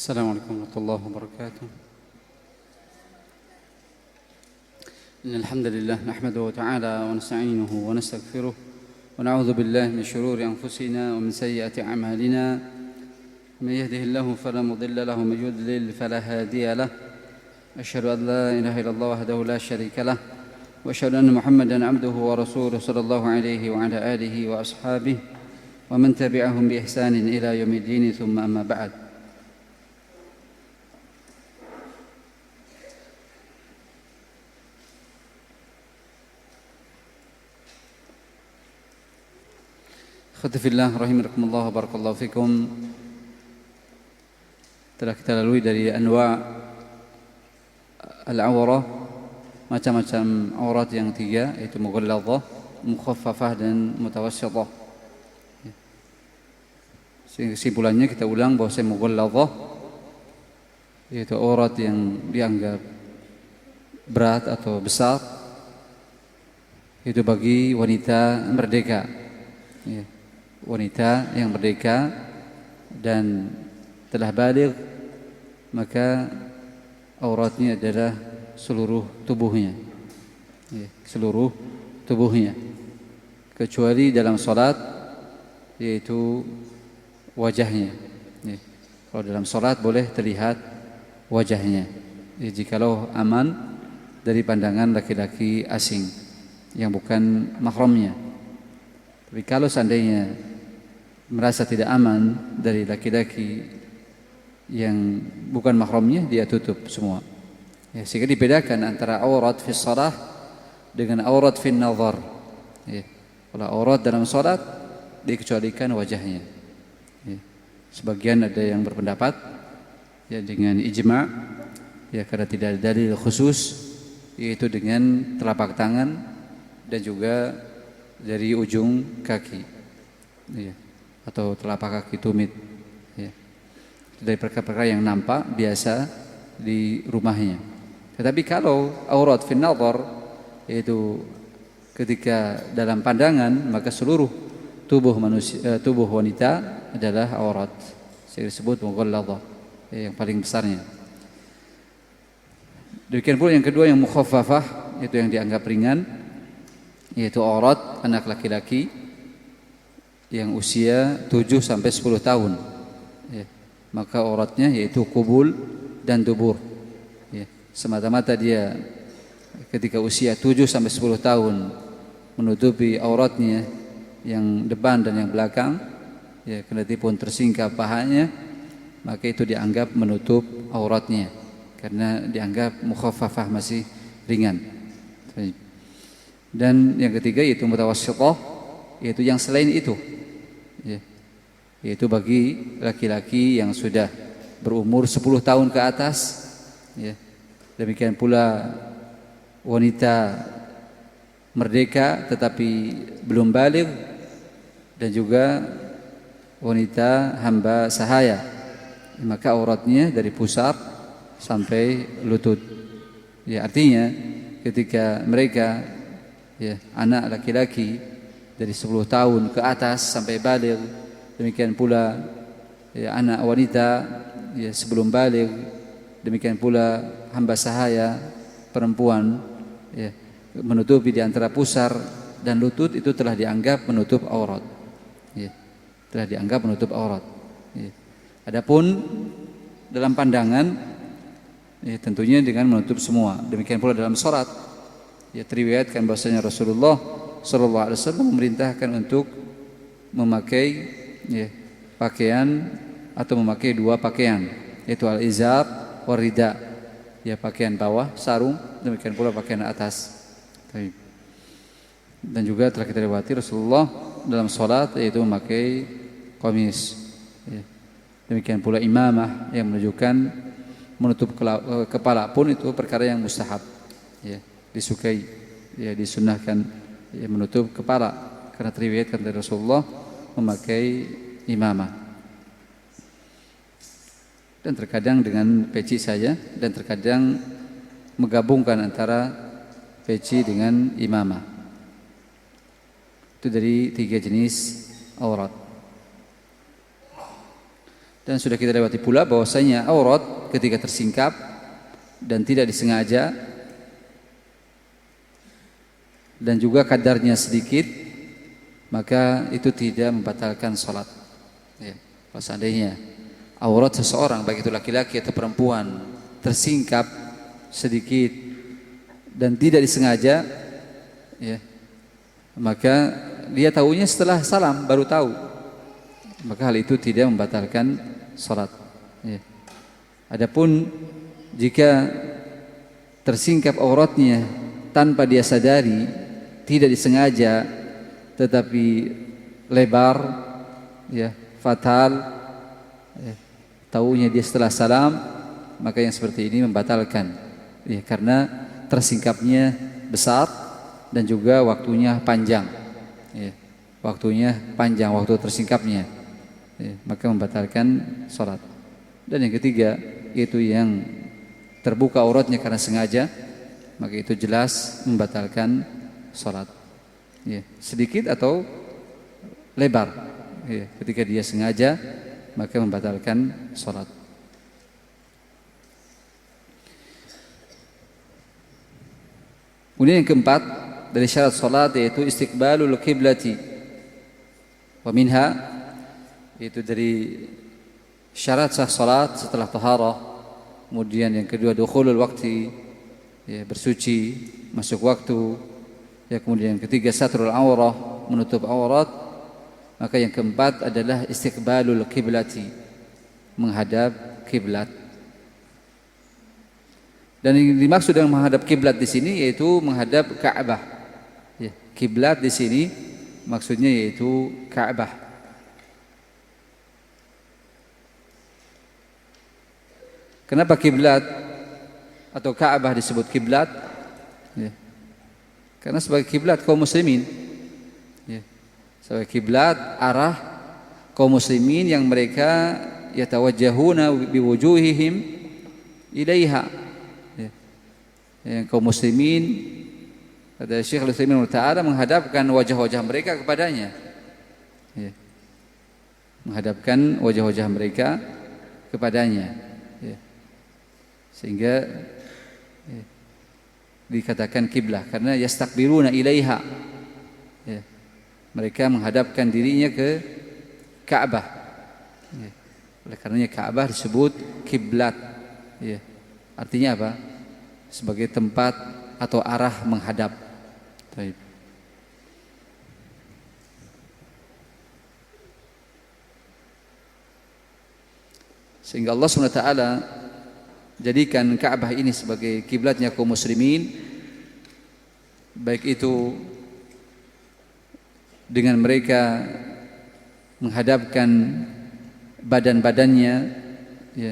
السلام عليكم ورحمة الله وبركاته. إن الحمد لله نحمده تعالى ونستعينه ونستغفره ونعوذ بالله من شرور أنفسنا ومن سيئات أعمالنا. من يهده الله فلا مضل له ومن يضلل فلا هادي له. أشهد أن لا إله إلا الله وحده لا شريك له وأشهد أن محمدا عبده ورسوله صلى الله عليه وعلى آله وأصحابه ومن تبعهم بإحسان إلى يوم الدين. ثم أما بعد. Khatifillah rahimakumullah wa barakallahu fikum. Telah kita lalui dari anwa' al-awrah, macam-macam aurat yang tiga, yaitu mughalladhah, mukhaffafah dan mutawassithah. Kesimpulannya kita ulang bahwa mughalladhah yaitu aurat yang dianggap berat atau besar, itu bagi wanita merdeka, ya, wanita yang merdeka dan telah baligh, maka auratnya adalah seluruh tubuhnya, ya, seluruh tubuhnya, kecuali dalam salat, yaitu wajahnya, ya. Kalau dalam salat boleh terlihat wajahnya, ya, jikalau aman dari pandangan laki-laki asing yang bukan mahramnya. Tapi kalau seandainya merasa tidak aman dari laki-laki yang bukan mahramnya, dia tutup semua, ya, sehingga dibedakan antara aurat fi shalah dengan aurat fi nazar, ya. Kalau aurat dalam salat dikecualikan wajahnya, ya. Sebagian ada yang berpendapat, ya, dengan ijma', ya, karena tidak ada dalil khusus, yaitu dengan telapak tangan dan juga dari ujung kaki, ya, atau telapak kaki tumit, ya, dari perkara-perkara yang nampak biasa di rumahnya. Tetapi kalau aurat fi nazar, yaitu ketika dalam pandangan, maka seluruh tubuh manusia, tubuh wanita adalah aurat, sehingga disebut mughalladhah, ya, yang paling besarnya. Demikian pula yang kedua, yang mukhaffafah, yaitu yang dianggap ringan, yaitu aurat anak laki-laki yang usia 7 sampai 10 tahun, ya, maka auratnya yaitu kubul dan dubur, ya. Semata-mata dia ketika usia 7 sampai 10 tahun menutupi auratnya yang depan dan yang belakang, ya, kendati pun tersingkap pahanya, maka itu dianggap menutup auratnya karena dianggap mukhaffafah, masih ringan. Dan yang ketiga yaitu mutawassithah, yaitu yang selain itu, ya, yaitu bagi laki-laki yang sudah berumur 10 tahun ke atas, ya. Demikian pula wanita merdeka tetapi belum baligh, dan juga wanita hamba sahaya, maka auratnya dari pusar sampai lutut, ya. Artinya ketika mereka, ya, anak laki-laki dari 10 tahun ke atas sampai baligh, demikian pula, ya, anak wanita, ya, sebelum baligh, demikian pula hamba sahaya perempuan, ya, menutupi di antara pusar dan lutut, itu telah dianggap menutup aurat, ya, telah dianggap menutup aurat, ya. Adapun dalam pandangan, ya, tentunya dengan menutup semua. Demikian pula dalam salat, ya, teriwayatkan bahwasanya Rasulullah sallallahu alaihi wasallam memerintahkan untuk memakai, ya, pakaian atau memakai dua pakaian, yaitu al-izar wa rida, ya, pakaian bawah sarung, demikian pula pakaian atas. Dan juga telah kita lewati Rasulullah dalam salat yaitu memakai qamis, ya. Demikian pula imamah yang menunjukkan menutup kepala pun itu perkara yang mustahab, ya, disukai, ya, disunnahkan, ya, menutup kepala karena teriwayatkan dari Rasulullah memakai imamah. Dan terkadang dengan peci saja, dan terkadang menggabungkan antara peci dengan imamah. Itu dari 3 jenis aurat. Dan sudah kita lewati pula bahwasanya aurat ketika tersingkap dan tidak disengaja dan juga kadarnya sedikit, maka itu tidak membatalkan salat. Ya, kalau seandainya aurat seseorang, baik itu laki-laki atau perempuan, tersingkap sedikit dan tidak disengaja, ya, maka dia tahunya setelah salam baru tahu, maka hal itu tidak membatalkan salat. Ya. Adapun jika tersingkap auratnya tanpa dia sadari, tidak disengaja, tetapi lebar, ya, fatal, ya, tahunya dia setelah salam, maka yang seperti ini membatalkan, ya, karena tersingkapnya besar dan juga waktunya panjang, ya, waktunya panjang waktu tersingkapnya, ya, maka membatalkan sholat. Dan yang ketiga yaitu yang terbuka auratnya karena sengaja, maka itu jelas membatalkan sholat, ya, sedikit atau lebar, ya, ketika dia sengaja maka membatalkan sholat. Kemudian yang keempat dari syarat salat yaitu istiqbalul qiblati. Wa minha, yaitu dari syarat sah salat setelah taharah. Kemudian yang kedua dukhulul waqti, ya, bersuci masuk waktu. Ya, kemudian yang ketiga satrul aurah, menutup aurat. Maka yang keempat adalah istiqbalul qiblati, menghadap kiblat. Dan yang dimaksud dengan menghadap kiblat di sini yaitu menghadap Ka'bah. Ya, kiblat di sini maksudnya yaitu Ka'bah. Kenapa kiblat atau Ka'bah disebut kiblat? Ya, karena sebagai kiblat kaum muslimin. Ya, sebagai kiblat arah kaum muslimin yang mereka yatawajjahuna biwujuhihim ilaiha. Yang kaum muslimin, kata Syekh Al-Utsaimin Ta'ala, menghadapkan wajah-wajah mereka kepadanya, ya, menghadapkan wajah-wajah mereka kepadanya, ya, sehingga, ya, dikatakan kiblah karena yastakbiruna ilaiha, ya, mereka menghadapkan dirinya ke Ka'bah, ya, oleh karenanya Ka'bah disebut kiblat, ya, artinya apa? Sebagai tempat atau arah menghadap. Baik. Sehingga Allah SWT jadikan Ka'bah ini sebagai kiblatnya kaum muslimin, baik itu dengan mereka menghadapkan badan-badannya, ya,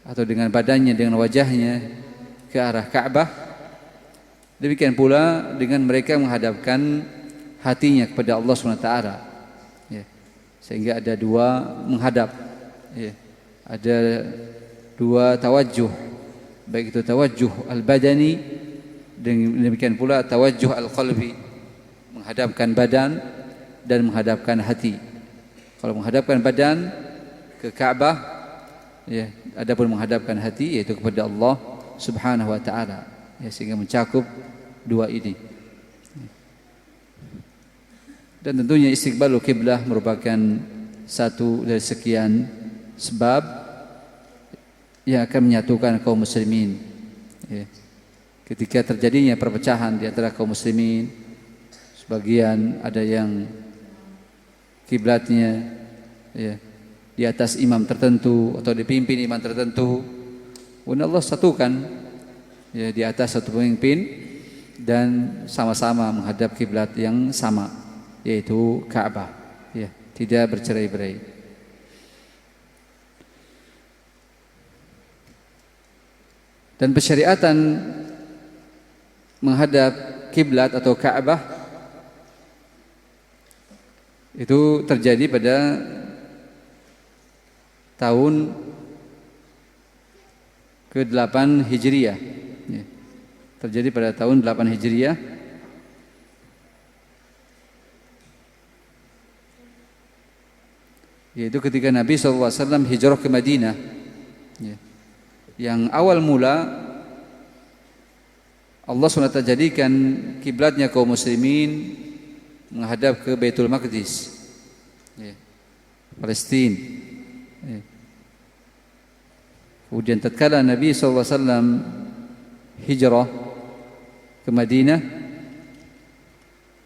atau dengan badannya, dengan wajahnya ke arah Ka'bah. Demikian pula dengan mereka menghadapkan hatinya kepada Allah SWT, ya, sehingga ada dua menghadap, ya, ada dua tawajjuh, baik itu tawajjuh al-badani, demikian pula tawajjuh al-qalbi, menghadapkan badan dan menghadapkan hati. Kalau menghadapkan badan ke Ka'bah, ya, adapun menghadapkan hati yaitu kepada Allah Subhanahu wa ta'ala, ya, sehingga mencakup dua ini. Dan tentunya istiqbalul kiblah merupakan satu dari sekian sebab yang akan menyatukan kaum muslimin, ya. Ketika terjadinya perpecahan di antara kaum muslimin, sebagian ada yang kiblatnya, ya, di atas imam tertentu atau dipimpin imam tertentu, Allah satukan, ya, di atas satu pemimpin dan sama-sama menghadap kiblat yang sama yaitu Ka'bah, ya, tidak bercerai-berai. Dan pensyariatan menghadap kiblat atau Ka'bah itu terjadi pada tahun ke-8 Hijriah, ya, terjadi pada tahun 8 Hijriah, yaitu ketika Nabi SAW hijrah ke Madinah. Ya. Yang awal mula Allah SWT jadikan kiblatnya kaum muslimin menghadap ke Baitul Maqdis, ya, Palestina. Ya. Kemudian tatkala Nabi SAW hijrah ke Madinah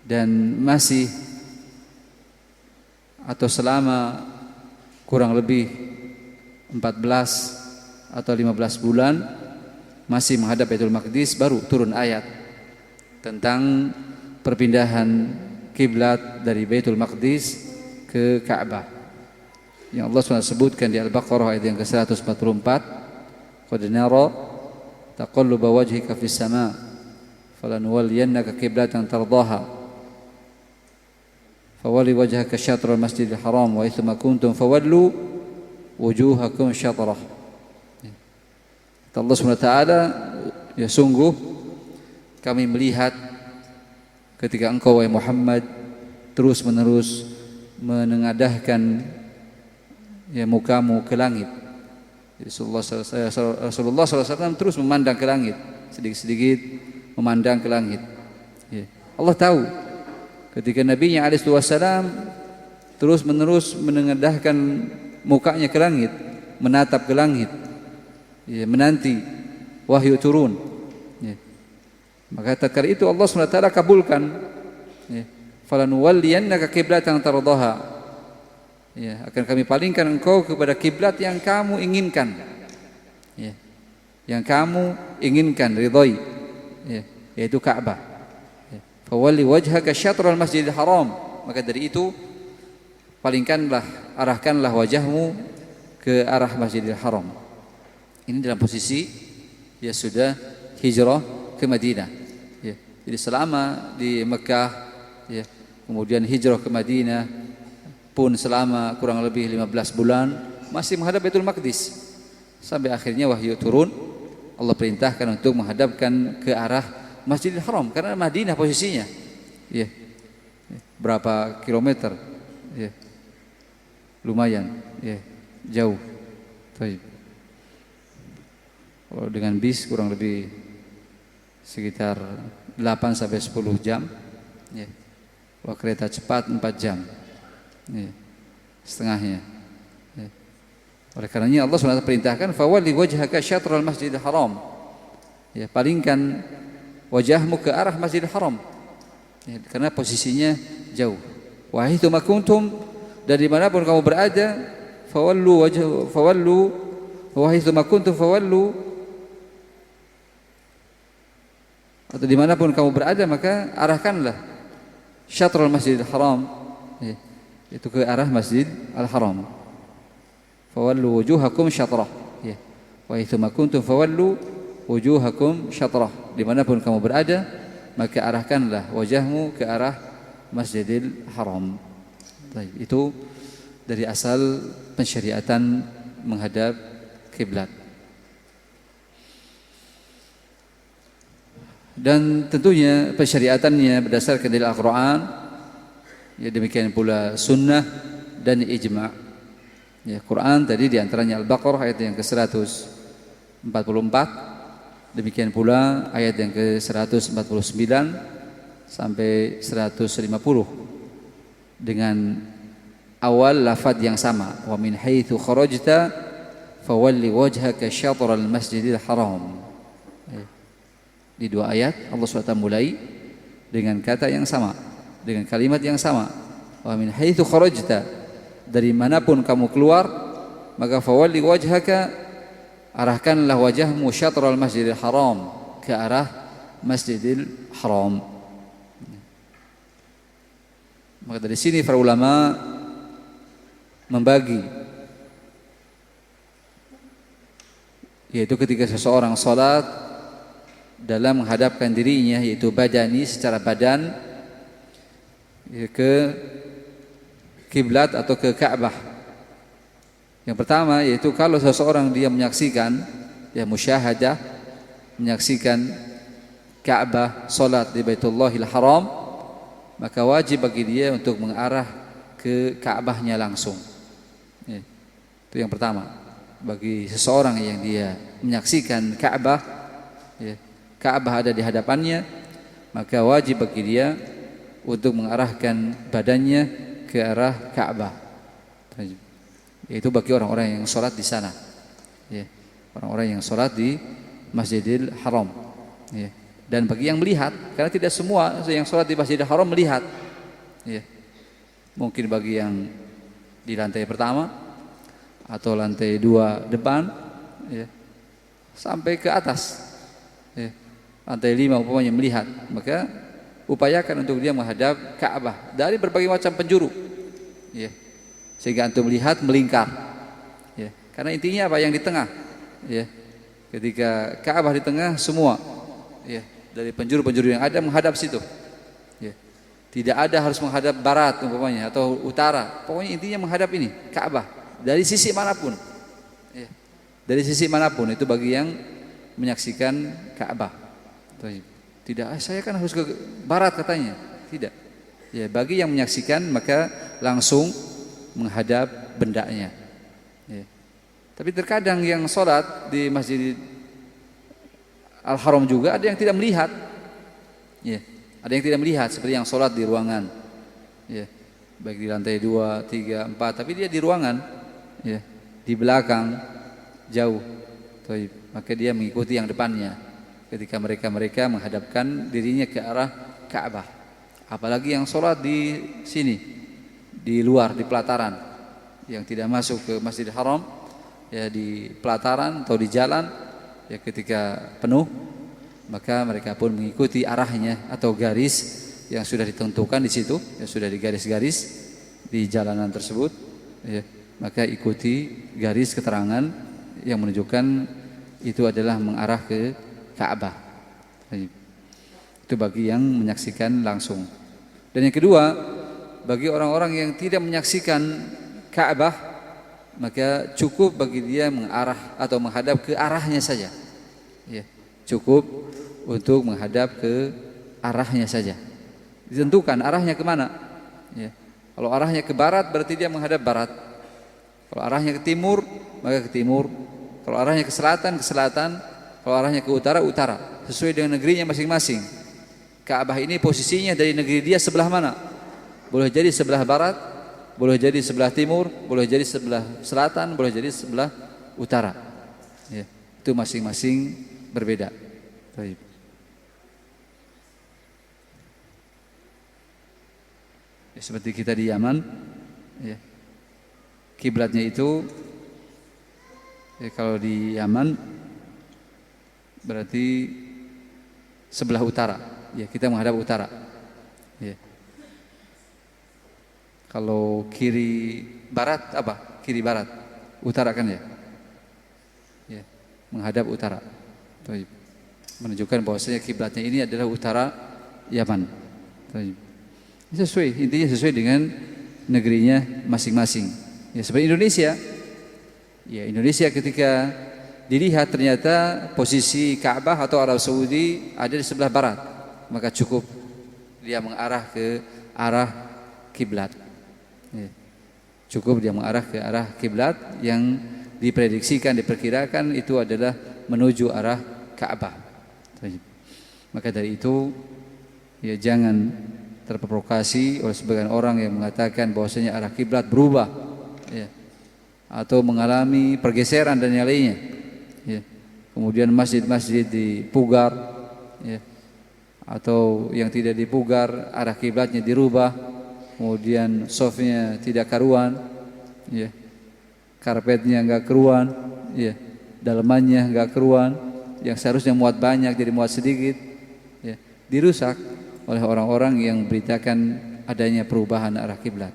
dan masih atau selama kurang lebih 14 atau 15 bulan masih menghadap Baitul Maqdis, baru turun ayat tentang perpindahan kiblat dari Baitul Maqdis ke Ka'bah. Yang Allah SWT sebutkan di Al-Baqarah ayat yang ke-144, qad nara taqalluba wajhika fis sama' falanuwalliyannaka qiblatan tardaha fawalli wajhaka syatral masjidil haram wa itsma kuntum fawallu wujuhakum syatrah. Allah SWT, ya sungguh kami melihat ketika engkau wahai Muhammad terus menerus menengadahkan ya mukamu ke langit. Rasulullah SAW terus memandang ke langit, sedikit-sedikit memandang ke langit. Ya. Allah tahu ketika Nabi SAW terus menerus menengadahkan mukanya ke langit, menatap ke langit, ya, menanti wahyu turun, ya. Maka tatkala itu Allah SWT kabulkan, ya, falanuwalliyannaka qiblatan tardaha, ya, akan kami palingkan engkau kepada kiblat yang kamu inginkan, ya, yang kamu inginkan, ridhai, ya, yaitu Ka'bah, ya. Fawalli wajhaka syatral masjidil haram, maka dari itu palingkanlah, arahkanlah wajahmu ke arah Masjidil Haram. Ini dalam posisi ya sudah hijrah ke Madinah, ya. Jadi selama di Mekah, ya, kemudian hijrah ke Madinah pun selama kurang lebih 15 bulan masih menghadap Baitul Maqdis, sampai akhirnya wahyu turun, Allah perintahkan untuk menghadapkan ke arah Masjidil Haram, karena Madinah posisinya, ya, berapa kilometer, ya, lumayan, ya, jauh. Baik. Kalau dengan bis kurang lebih sekitar 8 sampai 10 jam, ya. Kalau kereta cepat 4 jam, ya, setengahnya, ya. Oleh karenanya Allah SWT perintahkan fawalli wajhaka syatral masjidil haram, ya, palingkan wajahmu ke arah Masjidil Haram, ya, karena posisinya jauh. Wa haitsu ma kuntum, dari manapun kamu berada, fawallu wa haitsu ma kuntum fawallu, atau dimanapun kamu berada maka arahkanlah syatrul Masjidil Haram, ya, itu ke arah Masjid Al-Haram. Fawallu wujuhakum syatrah, ya, wa haitsu ma kuntum fawallu wujuhakum syatrah, dimanapun kamu berada maka arahkanlah wajahmu ke arah Masjidil Haram. Baik, itu dari asal pensyariatan menghadap kiblat. Dan tentunya pensyariatannya berdasarkan dari Al-Quran, ya, demikian pula sunnah dan ijma'. Ya, Quran tadi diantaranya Al-Baqarah ayat yang ke-144, demikian pula ayat yang ke-149 sampai 150 dengan awal lafaz yang sama, wa min haitsu kharajta fawalli wajhaka syatral masjidil haram. Di dua ayat Allah SWT mulai dengan kata yang sama, dengan kalimat yang sama, wa min haitsu kharajta, dari manapun kamu keluar maka fawalli wajhaka, arahkanlah wajahmu syatral masjidil haram, ke arah Masjidil Haram. Maka dari sini para ulama membagi, yaitu ketika seseorang salat dalam menghadapkan dirinya, yaitu badani, secara badan, ke kiblat atau ke Ka'bah. Yang pertama yaitu kalau seseorang dia menyaksikan, ya, musyahadah, menyaksikan Ka'bah, salat di Baitullahil Haram, maka wajib bagi dia untuk mengarah ke Ka'bahnya langsung, Itu yang pertama. Bagi seseorang yang dia menyaksikan Ka'bah, ya, Ka'bah ada di hadapannya, maka wajib bagi dia untuk mengarahkan badannya ke arah Ka'bah. Yaitu bagi orang-orang yang sholat di sana, ya, orang-orang yang sholat di Masjidil Haram, ya. Dan bagi yang melihat, karena tidak semua yang sholat di Masjidil Haram melihat, ya. Mungkin bagi yang di lantai pertama atau lantai 2 depan, ya, sampai ke atas, ya, lantai 5 umpamanya melihat, maka upayakan untuk dia menghadap Ka'bah dari berbagai macam penjuru, ya, sehingga antum melihat melingkar, ya. Karena intinya apa? Yang di tengah, ya. Ketika Ka'bah di tengah, semua, ya, dari penjuru-penjuru yang ada menghadap situ, ya. Tidak ada harus menghadap barat umpamanya atau utara. Pokoknya intinya menghadap ini Ka'bah dari sisi manapun, ya. Dari sisi manapun itu bagi yang menyaksikan Ka'bah. Tidak, saya kan harus ke barat katanya. Tidak. Ya, bagi yang menyaksikan maka langsung menghadap bendanya, ya. Tapi terkadang yang sholat di Masjid Al-Haram juga ada yang tidak melihat, ya. Ada yang tidak melihat seperti yang sholat di ruangan, ya, baik di lantai 2, 3, 4, tapi dia di ruangan, ya, di belakang jauh. Maka dia mengikuti yang depannya ketika mereka menghadapkan dirinya ke arah Ka'bah. Apalagi yang sholat di sini, di luar, di pelataran, yang tidak masuk ke Masjidil Haram, ya, di pelataran atau di jalan, ya, ketika penuh, maka mereka pun mengikuti arahnya atau garis yang sudah ditentukan di situ, yang sudah digaris-garis di jalanan tersebut, ya, maka ikuti garis keterangan yang menunjukkan itu adalah mengarah ke Ka'bah. Itu bagi yang menyaksikan langsung. Dan yang kedua, bagi orang-orang yang tidak menyaksikan Ka'bah, maka cukup bagi dia mengarah atau menghadap ke arahnya saja, ya. Cukup untuk menghadap ke arahnya saja. Ditentukan arahnya kemana, ya. Kalau arahnya ke barat berarti dia menghadap barat. Kalau arahnya ke timur maka ke timur. Kalau arahnya ke selatan ke selatan. Kalau arahnya ke utara utara. Sesuai dengan negerinya masing-masing. Ka'bah ini posisinya dari negeri dia sebelah mana? Boleh jadi sebelah barat, boleh jadi sebelah timur, boleh jadi sebelah selatan, boleh jadi sebelah utara, ya. Itu masing-masing berbeda. Baik. Ya, seperti kita di Yaman, ya, kiblatnya itu, ya, kalau di Yaman berarti sebelah utara, ya, kita menghadap utara, ya. Kalau kiri barat apa? Kiri barat, utara kan, ya? Ya, menghadap utara. Baik. Menunjukkan bahwasanya kiblatnya ini adalah utara Yaman. Baik. Sesuai, intinya sesuai dengan negerinya masing-masing. Ya, seperti Indonesia. Ya, Indonesia ketika dilihat ternyata posisi Ka'bah atau Arab Saudi ada di sebelah barat, maka cukup dia mengarah ke arah kiblat. Ya. Cukup dia mengarah ke arah kiblat yang diprediksikan, diperkirakan itu adalah menuju arah Ka'bah. Maka dari itu, ya, jangan terprovokasi oleh sebagian orang yang mengatakan bahwasanya arah kiblat berubah, ya, atau mengalami pergeseran dan yang lainnya, ya. Kemudian masjid-masjid dipugar, ya, atau yang tidak dipugar arah kiblatnya dirubah, kemudian sofnya tidak karuan, ya, karpetnya enggak keruan, ya, dalamannya enggak keruan, yang seharusnya muat banyak jadi muat sedikit, ya, dirusak oleh orang-orang yang beritakan adanya perubahan arah kiblat.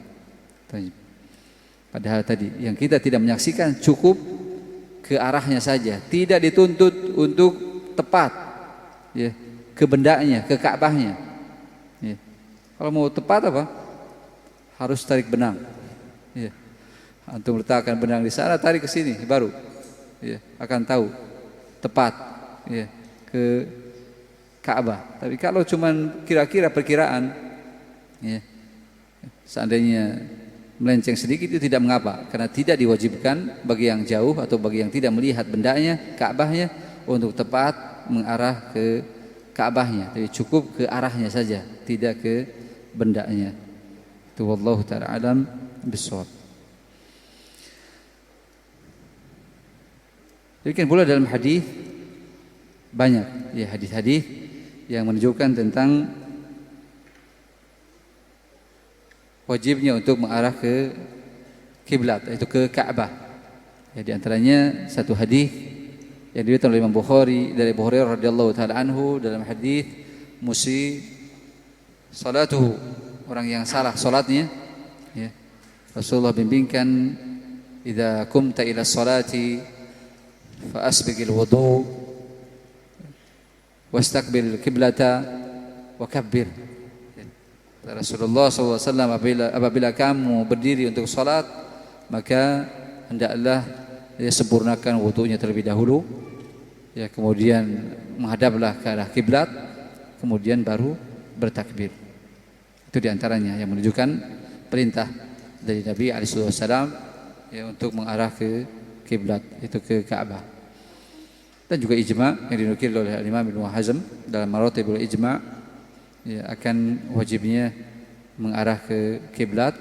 Padahal tadi yang kita tidak menyaksikan cukup ke arahnya saja, tidak dituntut untuk tepat, ya, ke bendanya, ke Ka'bahnya, ya. Kalau mau tepat apa? Harus tarik benang, ya. Antum letakkan benang di sana, tarik ke sini baru, ya, akan tahu tepat, ya, ke Ka'bah. Tapi kalau cuman kira-kira perkiraan, ya, seandainya melenceng sedikit itu tidak mengapa, karena tidak diwajibkan bagi yang jauh atau bagi yang tidak melihat bendanya, Ka'bahnya, untuk tepat mengarah ke Ka'bahnya. Jadi cukup ke arahnya saja, tidak ke bendanya. Itu wallahu ta'ala alam bissawab. Demikian pula dalam hadis banyak ya hadis-hadis yang menunjukkan tentang wajibnya untuk mengarah ke kiblat, yaitu ke Ka'bah. Ya, di antaranya satu hadis yang diriwayatkan oleh Imam Bukhari dari Abu Hurairah radhiyallahu taala anhu dalam hadis musi salatuhu, orang yang salah salatnya, ya. Rasulullah bimbingkan, idza kumta ila salati fa asbiqil wudu wastaqbil qiblata wa kabbir. Rasulullah SAW apabila kamu berdiri untuk salat, maka hendaklah sempurnakan wudunya terlebih dahulu, ya, kemudian menghadaplah ke arah kiblat, kemudian baru bertakbir. Itu diantaranya yang menunjukkan perintah dari Nabi SAW, ya, untuk mengarah ke kiblat, itu ke Ka'bah. Dan juga ijma' yang dinukil oleh Imam Ibnu Hazm dalam Maratibul Ijma', ya, akan wajibnya mengarah ke kiblat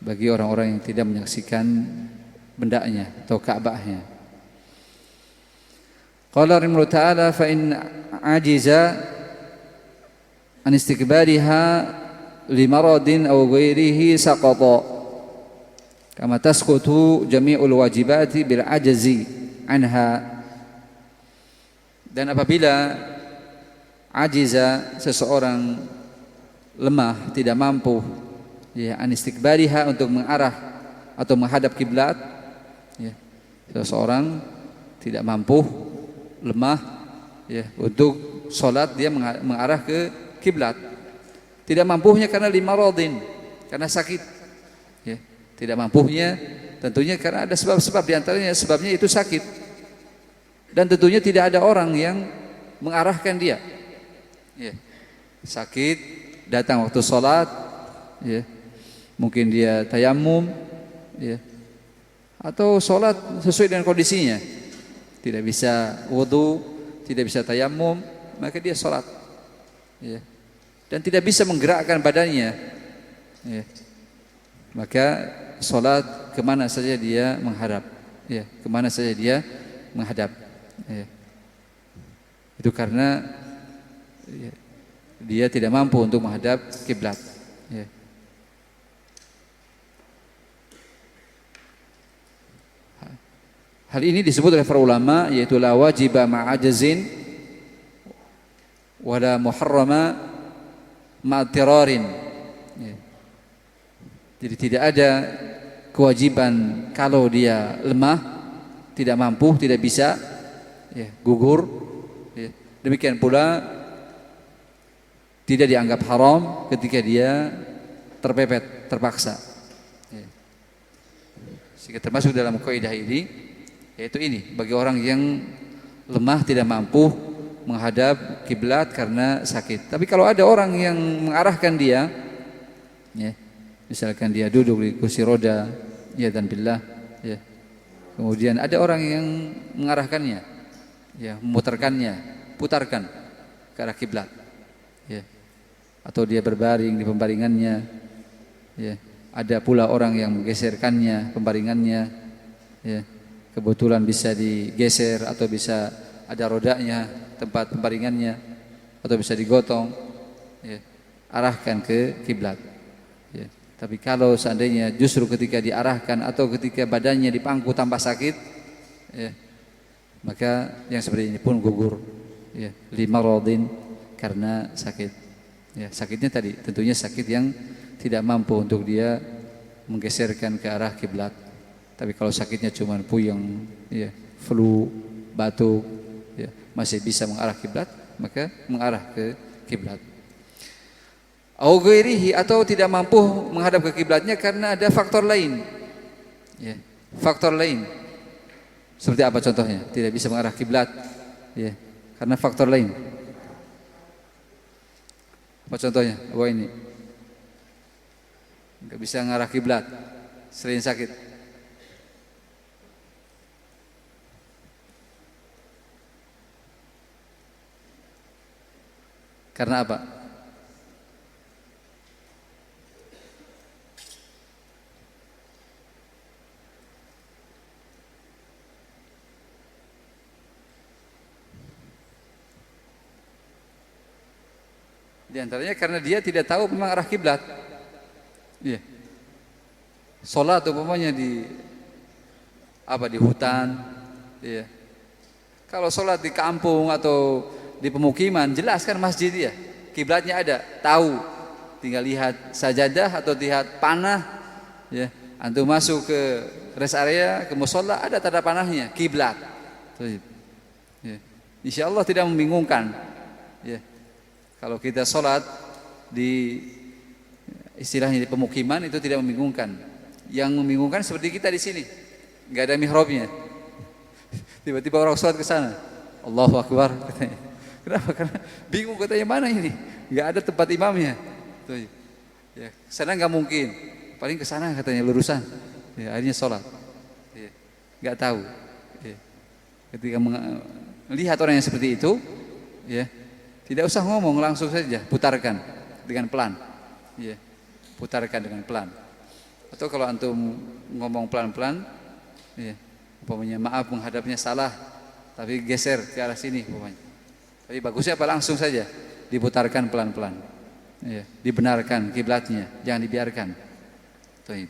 bagi orang-orang yang tidak menyaksikan bendanya atau Ka'bahnya. Qala rahimahullah ta'ala fa in ajiza an istiqbaliha li maradin aw ghairihi saqata kama tasqutu jami'ul wajibati bil ajzi anha. Dan apabila ajiza, seseorang lemah, tidak mampu, ya, an istiqbaliha, untuk mengarah atau menghadap kiblat, ya, seseorang tidak mampu, lemah, ya, untuk sholat dia mengarah ke kiblat. Tidak mampunya karena limaradin, karena sakit, ya. Tidak mampunya tentunya karena ada sebab-sebab, diantaranya sebabnya itu sakit, dan tentunya tidak ada orang yang mengarahkan dia, ya. Sakit, datang waktu sholat, ya, mungkin dia tayamum, ya, atau sholat sesuai dengan kondisinya, tidak bisa wudu, tidak bisa tayamum, maka dia sholat, ya, dan tidak bisa menggerakkan badannya, ya, maka sholat kemana saja dia menghadap, ya, kemana saja dia menghadap, ya. Itu karena, ya, dia tidak mampu untuk menghadap kiblat, ya. Hal ini disebut oleh para ulama, yaitu la wajiba ma'ajazin wala muharrama ma'tirarin, ya. Jadi tidak ada kewajiban kalau dia lemah, tidak mampu, tidak bisa, ya, gugur, ya. Demikian pula tidak dianggap haram ketika dia terpepet, terpaksa, ya. Sehingga termasuk dalam kaidah ini, yaitu ini, bagi orang yang lemah, tidak mampu menghadap kiblat karena sakit. Tapi kalau ada orang yang mengarahkan dia, ya, misalkan dia duduk di kursi roda, ya, dan billah, ya, kemudian ada orang yang mengarahkannya, ya, memutarkannya, putarkan ke arah kiblat, ya, atau dia berbaring di pembaringannya, ya, ada pula orang yang menggeserkannya pembaringannya, ya, kebetulan bisa digeser atau bisa ada rodanya tempat pembaringannya, atau bisa digotong, ya, arahkan ke kiblat, ya. Tapi kalau seandainya justru ketika diarahkan atau ketika badannya dipangku tanpa sakit, ya, maka yang seperti ini pun gugur, ya, limaradin, karena sakit, ya. Sakitnya tadi tentunya sakit yang tidak mampu untuk dia menggeserkan ke arah kiblat. Tapi kalau sakitnya cuma puyeng, ya, flu, batuk, ya, masih bisa mengarah kiblat, maka mengarah ke kiblat. Au ghairihi, atau tidak mampu menghadap ke kiblatnya karena ada faktor lain, ya, faktor lain. Seperti apa contohnya? Tidak bisa mengarah kiblat, ya, karena faktor lain. Apa contohnya? Apa ini? nggak bisa ngarah kiblat selain sakit. Karena apa? Di antaranya karena dia tidak tahu memang arah kiblat. Iya. Sholat umpamanya di hutan, iya. Kalau sholat di kampung atau di pemukiman jelas kan masjid ya, kiblatnya ada, tahu. Tinggal lihat sajadah atau lihat panah, ya. Antum masuk ke rest area, ke musholla ada tanda panahnya, kiblat. Ya. Insya Allah tidak membingungkan. Ya. Kalau kita sholat di istilahnya di pemukiman itu tidak membingungkan. Yang membingungkan seperti kita di sini, nggak ada mihrabnya. Tiba-tiba orang sholat ke sana, Allahu Akbar katanya. Kenapa? Karena bingung katanya mana ini, nggak ada tempat imamnya. Tuh, ya, sana nggak mungkin. Paling ke sana katanya lurusan. Ya, akhirnya sholat. Ya, nggak tahu. Ya. Ketika melihat orang yang seperti itu, ya. Tidak usah ngomong, langsung saja putarkan dengan pelan. Ya, putarkan dengan pelan. Atau kalau antum ngomong pelan-pelan, ya, umpamanya maaf menghadapnya salah, tapi geser ke arah sini umpamanya. Tapi bagusnya apa langsung saja diputarkan pelan-pelan. Ya, dibenarkan kiblatnya, jangan dibiarkan. Tuh,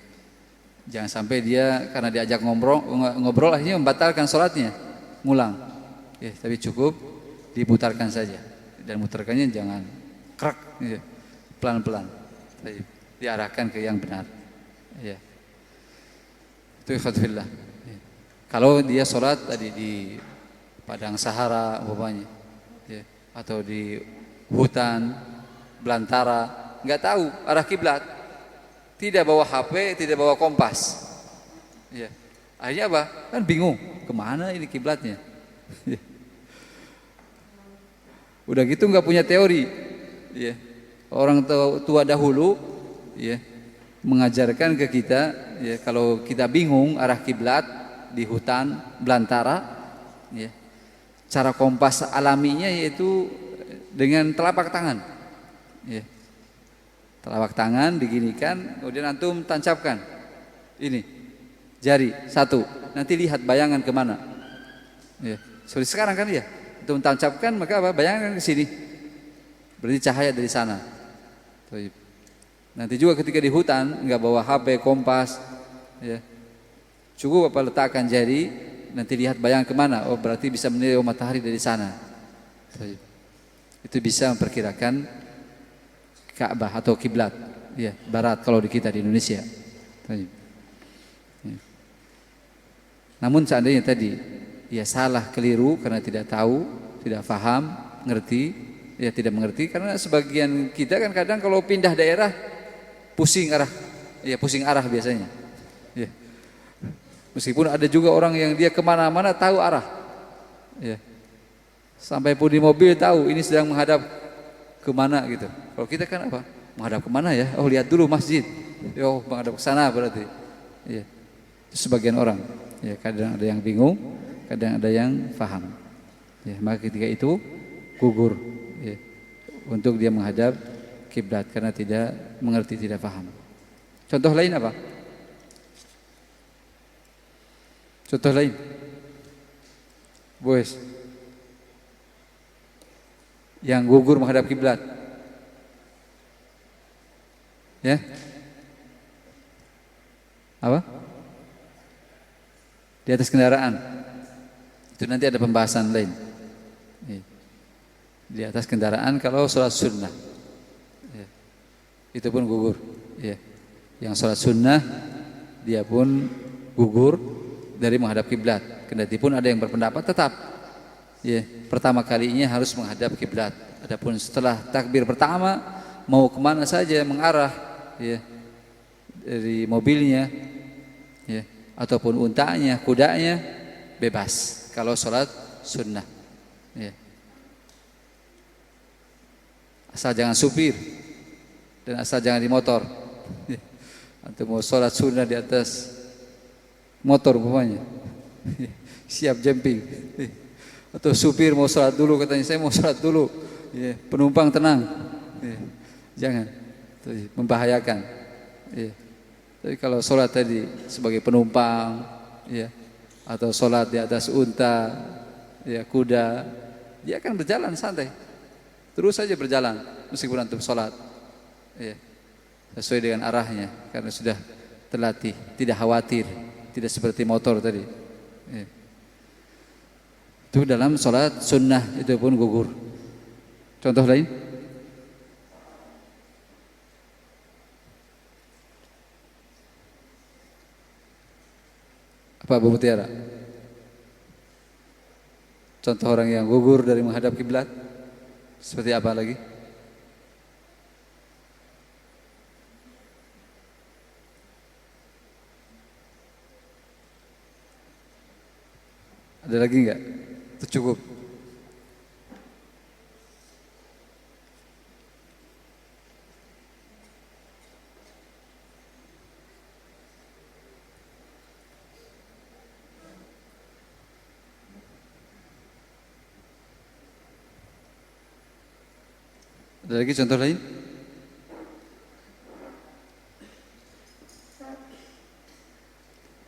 jangan sampai dia karena diajak ngobrol akhirnya membatalkan sholatnya, ngulang. Ya, tapi cukup diputarkan saja. Dan mutarkannya jangan krek, ya, pelan-pelan, diarahkan ke yang benar. Ya. Itu ikhwatifillah. Ya. Kalau dia sholat tadi di padang sahara umpamanya, ya, atau di hutan belantara, nggak tahu arah kiblat, tidak bawa HP, tidak bawa kompas, ya. Akhirnya apa? Kan bingung, kemana ini kiblatnya? Ya. Udah gitu nggak punya teori, ya. Orang tua dahulu, ya, mengajarkan ke kita, ya, kalau kita bingung arah kiblat di hutan belantara, ya, cara kompas alaminya yaitu dengan telapak tangan, ya. Telapak tangan diginikan, kemudian antum tancapkan ini jari satu, nanti lihat bayangan kemana, ya. Seperti sekarang kan ya. Untuk tancapkan maka apa? Bayangkan ke sini. Berarti cahaya dari sana. Nanti juga ketika di hutan nggak bawa HP, kompas, ya. Cukup apa letakkan jari, nanti lihat bayangan kemana. Oh berarti bisa menilai matahari dari sana. Itu bisa memperkirakan Ka'bah atau kiblat, ya, barat kalau di kita di Indonesia. Namun seandainya tadi ya salah, keliru karena tidak tahu, tidak paham, ngerti, ya tidak mengerti. Karena sebagian kita kan kadang kalau pindah daerah pusing arah, ya pusing arah biasanya. Ya. Meskipun ada juga orang yang dia kemana-mana tahu arah, ya. Sampai pun di mobil tahu ini sedang menghadap kemana gitu. Kalau kita kan apa? Menghadap kemana ya? Oh lihat dulu masjid. Oh menghadap ke sana berarti. Ya. Itu sebagian orang. Ya kadang ada yang bingung, kadang ada yang faham. Ya, maka ketika itu gugur, ya, untuk dia menghadap kiblat karena tidak mengerti, tidak faham. Contoh lain apa? Contoh lain, boys, yang gugur menghadap kiblat, ya, apa? Di atas kendaraan. Itu nanti ada pembahasan lain. Di atas kendaraan kalau sholat sunnah, ya, itu pun gugur. Ya. Yang sholat sunnah dia pun gugur dari menghadap kiblat. Kendati pun ada yang berpendapat tetap, ya, pertama kalinya harus menghadap kiblat. Adapun setelah takbir pertama mau kemana saja mengarah, ya, dari mobilnya, ya, ataupun untanya, kudanya bebas. Kalau sholat sunnah, ya. Asal jangan supir dan asal jangan di motor, Atau mau sholat sunnah di atas motor umpamanya. Siap jumping. Atau supir mau sholat dulu, katanya saya mau sholat dulu. Ya, penumpang tenang. Ya, jangan. Membahayakan. Ya. Tapi kalau sholat tadi sebagai penumpang, ya, atau sholat di atas unta, ya, kuda, dia akan berjalan santai, terus saja berjalan meskipun antum sholat, ya, sesuai dengan arahnya karena sudah terlatih, tidak khawatir, tidak seperti motor tadi. Ya. Itu dalam sholat sunnah itu pun gugur. Contoh lain? Apa Bu Mutiara? Contoh orang yang gugur dari menghadap kiblat seperti apa lagi? Ada lagi enggak? Itu cukup. Ada lagi contoh lain?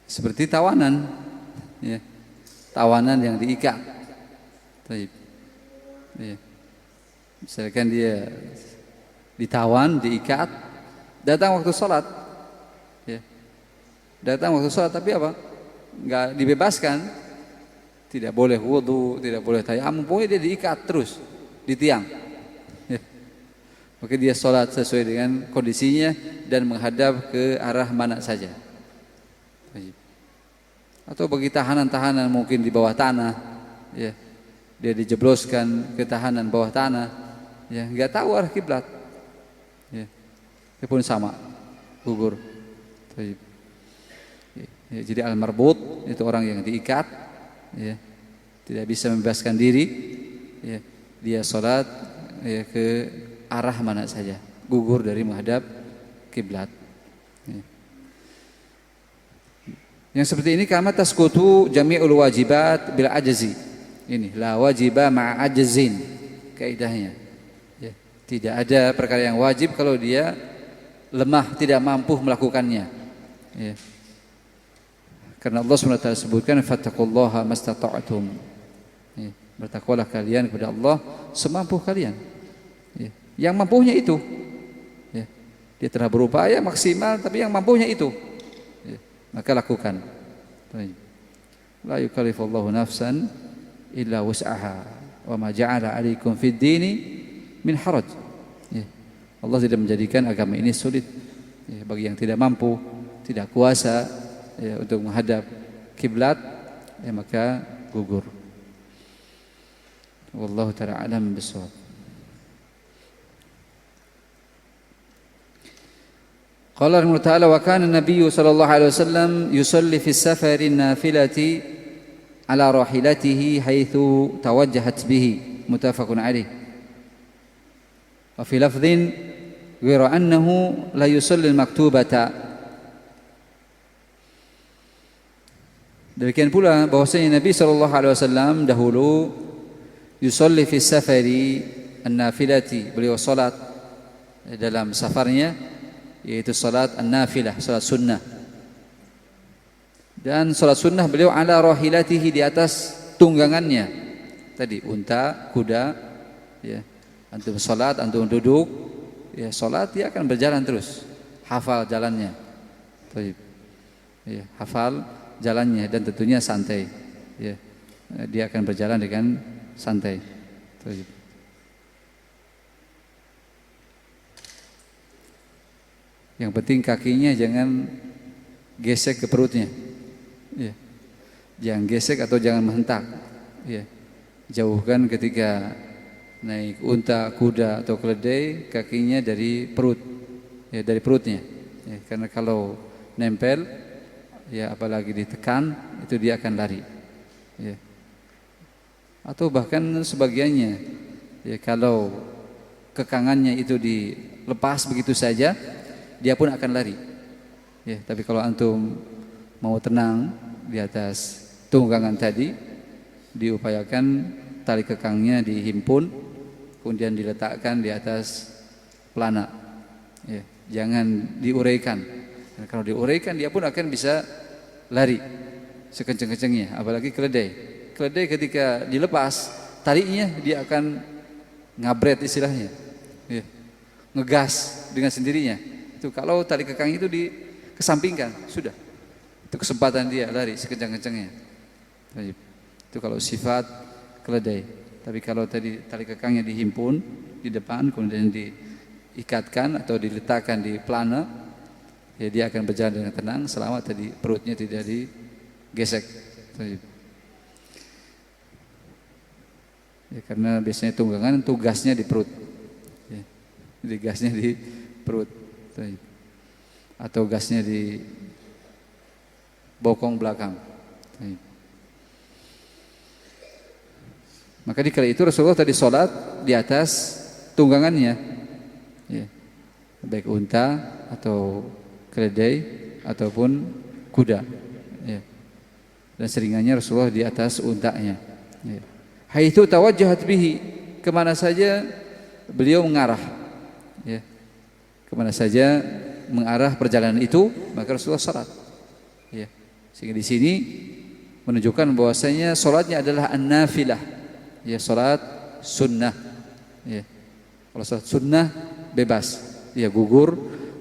Seperti tawanan, ya. Tawanan yang diikat. Ya. Misalkan dia ditawan, diikat, datang waktu sholat, ya. Datang waktu sholat tapi apa? Enggak dibebaskan, tidak boleh wudu, tidak boleh tayamum, pokoknya dia diikat terus di tiang. Ya. Maka dia sholat sesuai dengan kondisinya dan menghadap ke arah mana saja. Atau bagi tahanan-tahanan mungkin di bawah tanah, ya, dia dijebloskan ke tahanan bawah tanah, ya, nggak tahu arah kiblat, ya, itu pun sama, gugur. Ya, jadi al-marbut itu orang yang diikat, ya, tidak bisa membebaskan diri, ya, dia sholat, ya, ke arah mana saja, gugur dari menghadap kiblat. Ya. Yang seperti ini kama tasqutu jami'ul wajibat bil ajzi. Ini la wajiba ma'a ajzin kaidahnya. Ya, tidak ada perkara yang wajib kalau dia lemah, tidak mampu melakukannya. Ya. Karena Allah SWT sebutkan fattaqullaha mastata'tum. Ya, bertakwalah kalian kepada Allah semampu kalian. Ya, yang mampunya itu. Ya, dia telah berupaya maksimal tapi yang mampunya itu. Maka lakukan. La yukallifullahu nafsan illa wus'aha wa ma ja'ala 'alaikum fid dini min haraj. Ya. Allah tidak menjadikan agama ini sulit, ya, bagi yang tidak mampu, tidak kuasa, ya, untuk menghadap kiblat, ya, maka gugur. Wallahu ta'ala alam bisawab. Qala Allah Ta'ala wa kana an-nabiy sallallahu alaihi wasallam yusalli fi as-safari an-nafilati ala rahilatihi haitsu tawajjahat bihi muttafaqun alaih. Wa fi lafdhin ghayra annahu la yusalli al-maktubata. Demikian pula bahwasanya Nabi sallallahu alaihi wasallam dahulu yusalli fi as-safari an-nafilati, beliau salat dalam safarnya, yaitu salat an-nafilah, salat sunnah. Dan salat sunnah beliau ala rahilatihi, di atas tunggangannya. Tadi unta, kuda, ya. Antum salat, antum duduk, ya, salat dia akan berjalan terus. Hafal jalannya. Ya, hafal jalannya dan tentunya santai. Ya. Dia akan berjalan dengan santai. Yang penting kakinya jangan gesek ke perutnya, ya. Jangan gesek atau jangan menghentak, ya. Jauhkan ketika naik unta, kuda atau keledai, kakinya dari perut, ya, dari perutnya, ya. Karena kalau nempel, ya, apalagi ditekan, itu dia akan lari, ya. Atau bahkan sebagiannya, ya, kalau kekangannya itu dilepas begitu saja, dia pun akan lari, Ya, tapi kalau antum mau tenang di atas tunggangan tadi, diupayakan tali kekangnya dihimpun, kemudian diletakkan di atas pelana. Ya, jangan diuraikan. Karena kalau diuraikan dia pun akan bisa lari sekencang-kencangnya, apalagi keledai. Keledai ketika dilepas talinya dia akan ngabret istilahnya. Ya, ngegas dengan sendirinya. Itu kalau tali kekang itu dikesampingkan, sudah. Itu kesempatan dia lari sekencang-kencangnya. Itu kalau sifat keledai. Tapi kalau tadi tali kekangnya dihimpun di depan, kemudian diikatkan atau diletakkan di pelana, ya dia akan berjalan dengan tenang selama tadi perutnya tidak digesek. Ya, karena biasanya tunggangan tugasnya di perut. Ya, jadi gasnya di perut. Atau gasnya di bokong belakang. Maka di kala itu Rasulullah tadi sholat di atas tunggangannya, ya, baik unta atau keledai ataupun kuda, ya. Dan seringannya Rasulullah di atas untanya, ya. Haitsu tawajjahat bihi, kemana saja beliau mengarah, ya. Kemana saja mengarah perjalanan itu, maka Rasulullah sholat, ya. Sehingga di sini menunjukkan bahwasanya sholatnya adalah an-nafilah, ya, sholat sunnah, ya. Kalau sholat sunnah bebas, ya, gugur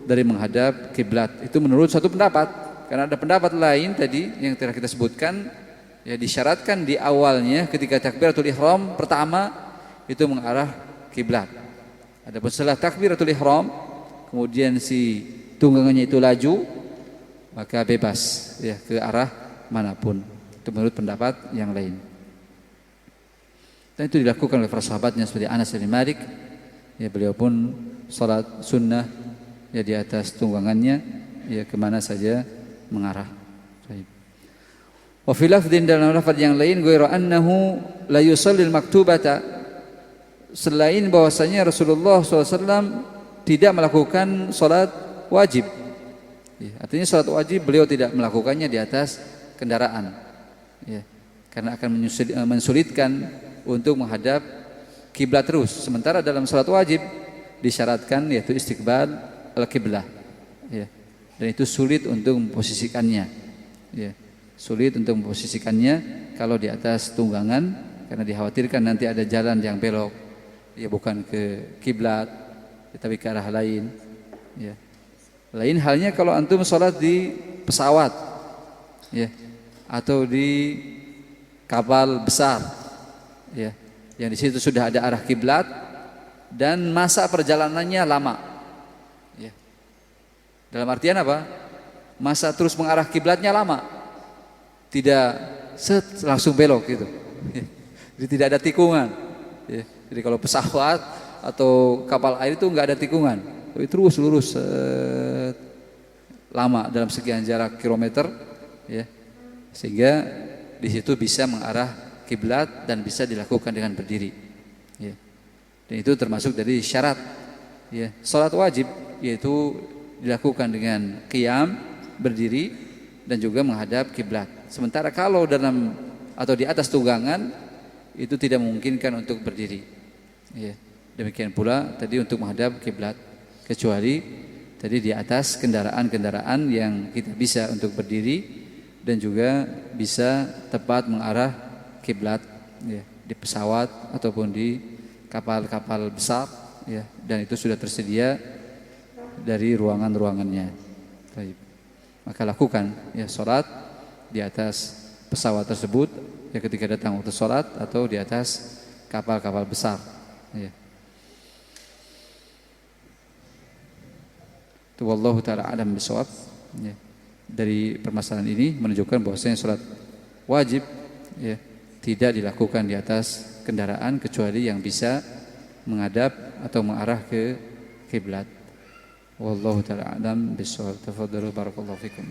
dari menghadap kiblat. Itu menurut satu pendapat, karena ada pendapat lain tadi yang telah kita sebutkan, ya, disyaratkan di awalnya ketika takbiratul ihram pertama itu mengarah kiblat. Adapun setelah takbiratul ihram kemudian si tunggangannya itu laju, maka bebas, ya, ke arah manapun. Itu menurut pendapat yang lain. Dan itu dilakukan oleh para sahabatnya seperti Anas bin Malik, ya, beliau pun salat sunnah, ya, di atas tunggangannya, ya, kemana saja mengarah. Wa fi lafdhin, dalam lafaz yang lain, ghairu annahu la yusallil maktubata, selain bahwasanya Rasulullah SAW tidak melakukan salat wajib. Ya, artinya salat wajib beliau tidak melakukannya di atas kendaraan, ya, karena akan mensulitkan untuk menghadap kiblat terus. Sementara dalam salat wajib disyaratkan yaitu istiqbal al-qiblah, ya, dan itu sulit untuk memposisikannya, ya, sulit untuk memposisikannya kalau di atas tunggangan, karena dikhawatirkan nanti ada jalan yang belok, ya, bukan ke kiblat, tapi ke arah lain, ya. Lain halnya kalau antum sholat di pesawat, ya, atau di kapal besar, ya, yang di situ sudah ada arah kiblat dan masa perjalanannya lama, ya. Dalam artian apa? Masa terus mengarah kiblatnya lama, tidak langsung belok gitu, ya. Jadi tidak ada tikungan, ya. Jadi kalau pesawat atau kapal air itu nggak ada tikungan, tapi terus lurus lama dalam sekian jarak kilometer, ya, sehingga di situ bisa mengarah kiblat dan bisa dilakukan dengan berdiri, ya. Dan itu termasuk dari syarat, ya, salat wajib, yaitu dilakukan dengan qiyam, berdiri, dan juga menghadap kiblat. Sementara kalau dalam atau di atas tunggangan itu tidak memungkinkan untuk berdiri, ya. Demikian pula tadi untuk menghadap kiblat, kecuali tadi di atas kendaraan-kendaraan yang kita bisa untuk berdiri dan juga bisa tepat mengarah kiblat, ya, di pesawat ataupun di kapal-kapal besar, ya, dan itu sudah tersedia dari ruangan-ruangannya. Baik. Maka lakukan, ya, sholat di atas pesawat tersebut, ya, ketika datang waktu sholat, atau di atas kapal-kapal besar, ya. Itu wallahu ta'ala alam bisawab, ya. Dari permasalahan ini menunjukkan bahwasanya sholat wajib, ya, tidak dilakukan di atas kendaraan kecuali yang bisa menghadap atau mengarah ke kiblat. Wallahu ta'ala alam bisawab. Tafadhalu barakallahu fikum.